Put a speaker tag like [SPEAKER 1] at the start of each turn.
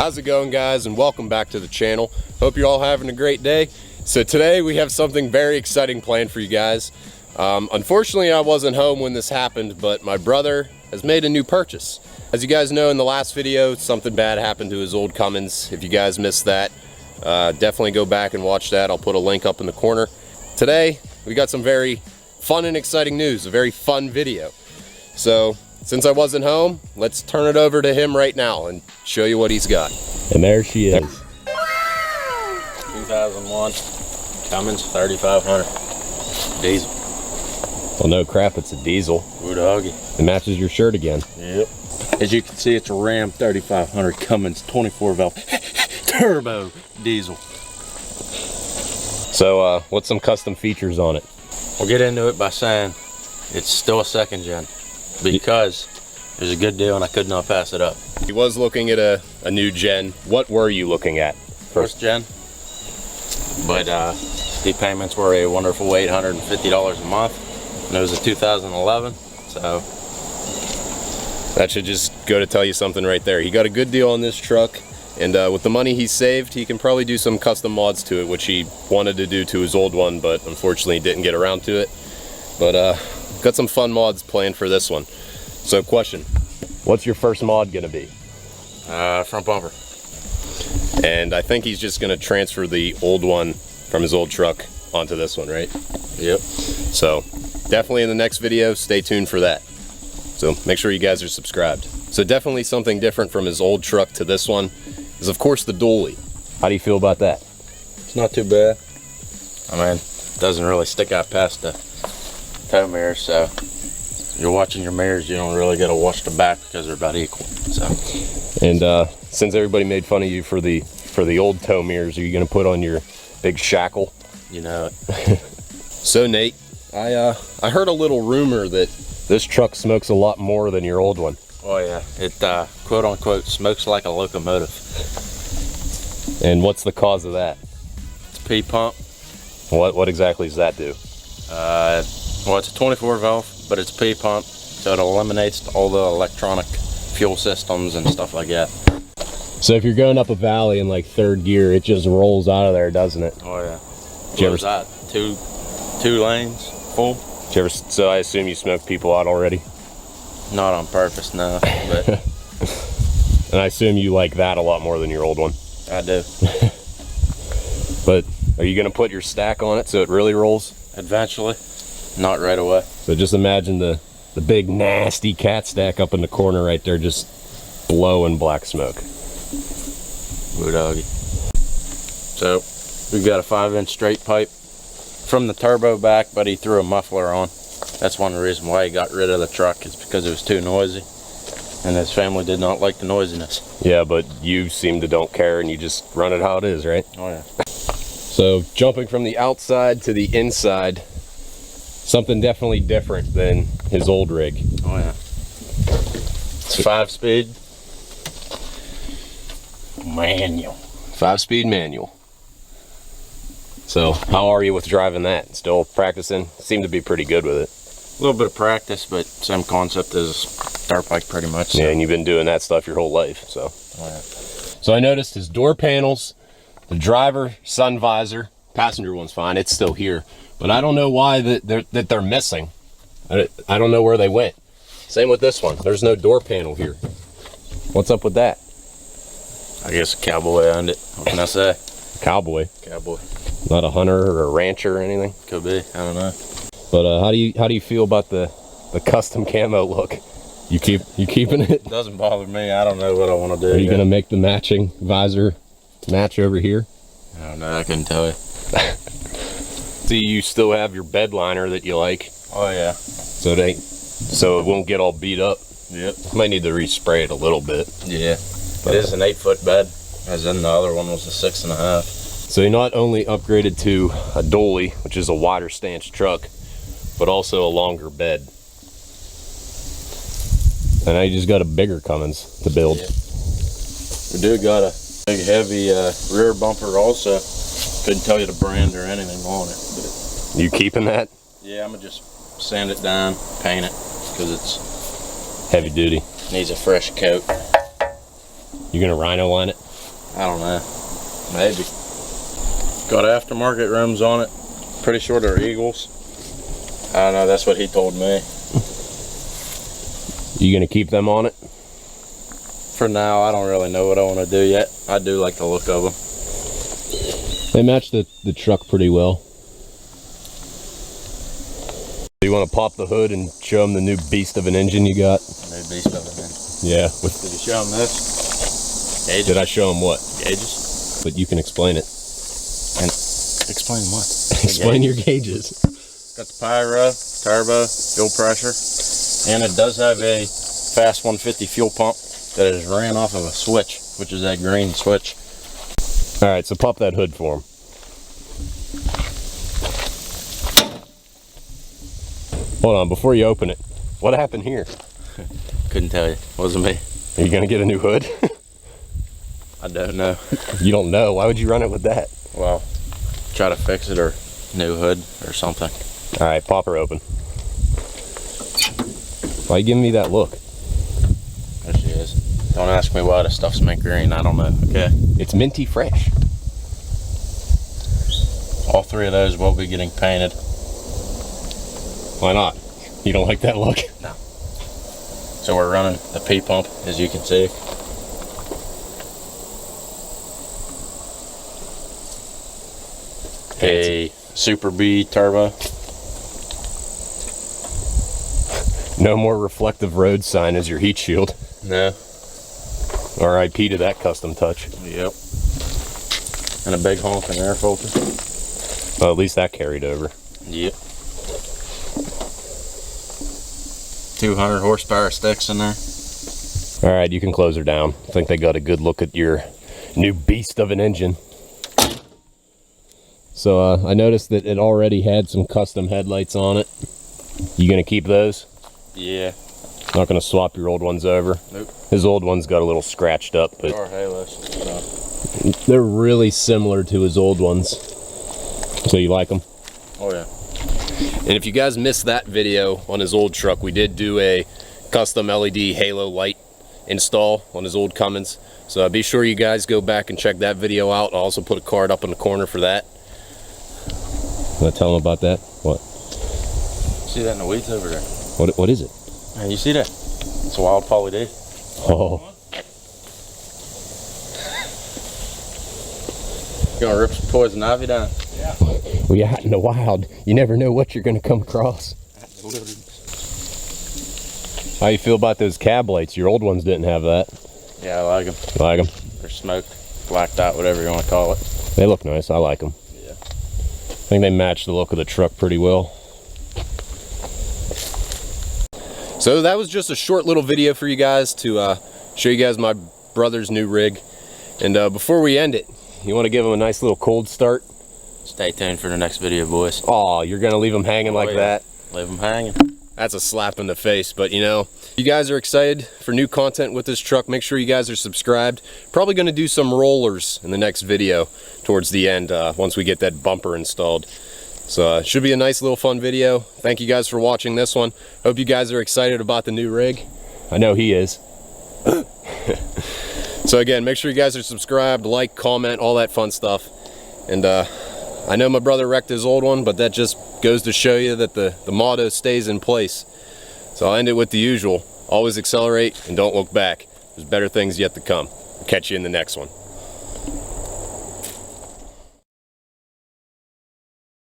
[SPEAKER 1] How's it going, guys, and welcome back to the channel. Hope you're all having a great day. So today we have something very exciting planned for you guys. Unfortunately, I wasn't home when this happened, but my brother has made a new purchase. As you guys know, in the last video, something bad happened to his old Cummins. If you guys missed that, definitely go back and watch that. I'll put a link up in the corner. Today, we got some very fun and exciting news, a very fun video. So, since I wasn't home, let's turn it over to him right now and show you what he's got. And there she is.
[SPEAKER 2] 2001 Cummins 3500 diesel.
[SPEAKER 1] Well, no crap, it's a diesel.
[SPEAKER 2] Woo doggy.
[SPEAKER 1] It matches your shirt again.
[SPEAKER 2] Yep. As you can see, it's a Ram 3500 Cummins 24 valve turbo diesel.
[SPEAKER 1] So, what's some custom features on it?
[SPEAKER 2] We'll get into it by saying it's still a second gen, because there's a good deal and I could not pass it up.
[SPEAKER 1] He was looking at a new gen. What were you looking at?
[SPEAKER 2] First gen, but the payments were a wonderful $850 a month, and it was a 2011, so
[SPEAKER 1] that should just go to tell you something right there. He got a good deal on this truck, and with the money he saved, he can probably do some custom mods to it, which he wanted to do to his old one, but unfortunately didn't get around to it. But got some fun mods planned for this one. So question, what's your first mod gonna be?
[SPEAKER 2] Front bumper.
[SPEAKER 1] And I think he's just gonna transfer the old one from his old truck onto this one, right?
[SPEAKER 2] Yep.
[SPEAKER 1] So definitely in the next video, stay tuned for that. So make sure you guys are subscribed. So definitely something different from his old truck to this one is, of course, the DUALLY. How do you feel about that?
[SPEAKER 2] It's not too bad. I mean, it doesn't really stick out past the tow mirrors, so you're watching your mirrors, you don't really get to watch the back because they're about equal. So,
[SPEAKER 1] and since everybody made fun of you for the old tow mirrors, are you gonna put on your big shackle?
[SPEAKER 2] You know it.
[SPEAKER 1] So Nate, I heard a little rumor that this truck smokes a lot more than your old one.
[SPEAKER 2] Oh yeah, it quote unquote smokes like a locomotive.
[SPEAKER 1] And what's the cause of that?
[SPEAKER 2] It's a P pump.
[SPEAKER 1] What exactly does that do?
[SPEAKER 2] Well, it's a 24 valve, but it's a P pump, so it eliminates all the electronic fuel systems and stuff like that.
[SPEAKER 1] So if you're going up a valley in like third gear, it just rolls out of there, doesn't it?
[SPEAKER 2] Oh yeah.
[SPEAKER 1] Did you ever,
[SPEAKER 2] that? Two lanes full.
[SPEAKER 1] Did you ever, so I assume you smoked people out already?
[SPEAKER 2] Not on purpose, no. But
[SPEAKER 1] and I assume you like that a lot more than your old one.
[SPEAKER 2] I do.
[SPEAKER 1] But are you gonna put your stack on it so it really rolls?
[SPEAKER 2] Eventually, not right away.
[SPEAKER 1] So just imagine the big nasty cat stack up in the corner right there, just blowing black smoke.
[SPEAKER 2] Woo doggy. So we've got a 5-inch straight pipe from the turbo back, but he threw a muffler on. That's one of the reasons why he got rid of the truck, is because it was too noisy, and his family did not like the noisiness.
[SPEAKER 1] Yeah, but you seem to don't care and you just run it how it is, right?
[SPEAKER 2] Oh yeah.
[SPEAKER 1] So jumping from the outside to the inside, something definitely different than his old rig.
[SPEAKER 2] Oh yeah. It's 5-speed manual.
[SPEAKER 1] 5-speed manual. So how are you with driving that? Still practicing? Seem to be pretty good with it.
[SPEAKER 2] A little bit of practice, but same concept as dirt bike pretty much. So.
[SPEAKER 1] Yeah, and you've been doing that stuff your whole life, so.
[SPEAKER 2] Oh yeah.
[SPEAKER 1] So I noticed his door panels, the driver sun visor, passenger one's fine, it's still here, but I don't know why that they're missing. I don't know where they went. Same with this one. There's no door panel here. What's up with that?
[SPEAKER 2] I guess a cowboy owned it. What can I say?
[SPEAKER 1] Cowboy.
[SPEAKER 2] Cowboy.
[SPEAKER 1] Not a hunter or a rancher or anything.
[SPEAKER 2] Could be. I don't know.
[SPEAKER 1] But how do you feel about the custom camo look? You keeping it?
[SPEAKER 2] It doesn't bother me. I don't know what I want to do.
[SPEAKER 1] Are you gonna make the matching visor match over here?
[SPEAKER 2] I don't know. I couldn't tell you.
[SPEAKER 1] Do you still have your bed liner that you like?
[SPEAKER 2] Oh yeah.
[SPEAKER 1] So it won't get all beat up.
[SPEAKER 2] Yep.
[SPEAKER 1] Might need to respray it a little bit.
[SPEAKER 2] Yeah. But it is an 8-foot bed, as in the other one was a 6.5.
[SPEAKER 1] So he not only upgraded to a DUALLY, which is a wider stance truck, but also a longer bed. And now you just got a bigger Cummins to build.
[SPEAKER 2] Yeah. We do got a big heavy rear bumper also. Couldn't tell you the brand or anything on it. But
[SPEAKER 1] You keeping that?
[SPEAKER 2] yeah, I'm gonna just sand it down, paint it, because it's
[SPEAKER 1] Heavy duty.
[SPEAKER 2] needs a fresh coat.
[SPEAKER 1] You gonna rhino line it?
[SPEAKER 2] I don't know. Maybe. Got aftermarket rims on it. Pretty sure they're Eagles. I don't know, that's what he told me.
[SPEAKER 1] You gonna keep them on it?
[SPEAKER 2] For now, I don't really know what I want to do yet. I do like the look of them.
[SPEAKER 1] They match the truck pretty well. You want to pop the hood and show them the new beast of an engine you got?
[SPEAKER 2] New beast of an engine.
[SPEAKER 1] Yeah.
[SPEAKER 2] Did you show them this? Gauges.
[SPEAKER 1] Did I show them what?
[SPEAKER 2] Gauges.
[SPEAKER 1] But you can explain it.
[SPEAKER 2] And explain what?
[SPEAKER 1] Explain your gauges.
[SPEAKER 2] Got the pyro, turbo, fuel pressure, and it does have a fast 150 fuel pump that is ran off of a switch, which is that green switch.
[SPEAKER 1] All right, so pop that hood for him. Hold on, before you open it, what happened here?
[SPEAKER 2] Couldn't tell you. Wasn't me.
[SPEAKER 1] Are you gonna get a new hood?
[SPEAKER 2] I don't know.
[SPEAKER 1] You don't know? Why would you run it with that?
[SPEAKER 2] Well, try to fix it or new hood or something.
[SPEAKER 1] All right, pop her open. Why are you giving me that look?
[SPEAKER 2] There she is. Don't ask me why the stuff's mint green. I don't know. Okay.
[SPEAKER 1] It's minty fresh.
[SPEAKER 2] All three of those will be getting painted.
[SPEAKER 1] Why not? You don't like that look?
[SPEAKER 2] No. So we're running the P pump, as you can see. A Super B turbo.
[SPEAKER 1] No more reflective road sign as your heat shield.
[SPEAKER 2] No.
[SPEAKER 1] R.I.P. to that custom touch.
[SPEAKER 2] Yep. And a big honking air filter.
[SPEAKER 1] Well, at least that carried over.
[SPEAKER 2] Yep. 200 horsepower sticks in there.
[SPEAKER 1] All right, you can close her down. I think they got a good look at your new beast of an engine. So I noticed that it already had some custom headlights on it. You gonna keep those?
[SPEAKER 2] Yeah.
[SPEAKER 1] Not gonna swap your old ones over?
[SPEAKER 2] Nope.
[SPEAKER 1] His old ones got a little scratched up, but
[SPEAKER 2] Or halos. So.
[SPEAKER 1] they're really similar to his old ones. So you like them?
[SPEAKER 2] Oh yeah.
[SPEAKER 1] And if you guys missed that video on his old truck, we did do a custom LED halo light install on his old Cummins. So be sure you guys go back and check that video out. I'll also put a card up in the corner for that. Want to tell them about that? What?
[SPEAKER 2] See that in the weeds over there?
[SPEAKER 1] What is it?
[SPEAKER 2] Man, you see that? It's a wild poly D.
[SPEAKER 1] Oh.
[SPEAKER 2] You gonna rip some poison ivy down? Yeah.
[SPEAKER 1] Well, you're out in the wild. You never know what you're going to come across. How you feel about those cab lights? Your old ones didn't have that.
[SPEAKER 2] Yeah, I like them.
[SPEAKER 1] Like them?
[SPEAKER 2] They're smoked, blacked out, whatever you want to call it.
[SPEAKER 1] They look nice. I like them.
[SPEAKER 2] Yeah.
[SPEAKER 1] I think they match the look of the truck pretty well. So that was just a short little video for you guys to show you guys my brother's new rig. And before we end it, you want to give him a nice little cold start?
[SPEAKER 2] Stay tuned for the next video, boys.
[SPEAKER 1] Oh, you're going to leave him hanging like that?
[SPEAKER 2] Leave them hanging.
[SPEAKER 1] That's a slap in the face, but you know, you guys are excited for new content with this truck. Make sure you guys are subscribed. Probably going to do some rollers in the next video towards the end once we get that bumper installed. So it should be a nice little fun video. Thank you guys for watching this one. Hope you guys are excited about the new rig. I know he is. So again, make sure you guys are subscribed, like, comment, all that fun stuff. And I know my brother wrecked his old one, but that just goes to show you that the motto stays in place. So I'll end it with the usual. Always accelerate and don't look back. There's better things yet to come. I'll catch you in the next one.